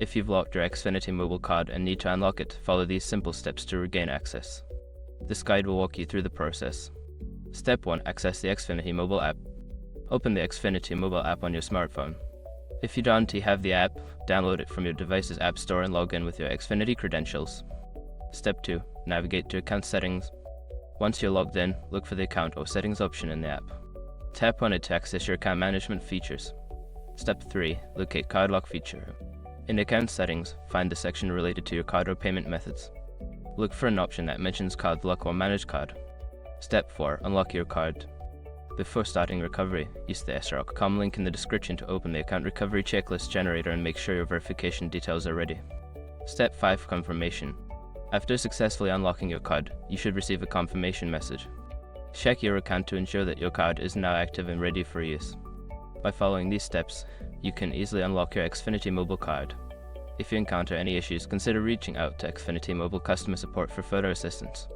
If you've locked your Xfinity mobile card and need to unlock it, follow these simple steps to regain access. This guide will walk you through the process. Step 1. Access the Xfinity mobile app. Open the Xfinity mobile app on your smartphone. If you don't have the app, download it from your device's app store and log in with your Xfinity credentials. Step 2. Navigate to Account Settings. Once you're logged in, look for the Account or Settings option in the app. Tap on it to access your account management features. Step 3. Locate Card Lock feature. In Account Settings, find the section related to your card or payment methods. Look for an option that mentions Card Lock or Manage Card. Step 4. Unlock your card. Before starting recovery, use the sroc.com link in the description to open the account recovery checklist generator and make sure your verification details are ready. Step 5. Confirmation. After successfully unlocking your card, you should receive a confirmation message. Check your account to ensure that your card is now active and ready for use. By following these steps, you can easily unlock your Xfinity mobile card. If you encounter any issues, consider reaching out to Xfinity Mobile Customer Support for further assistance.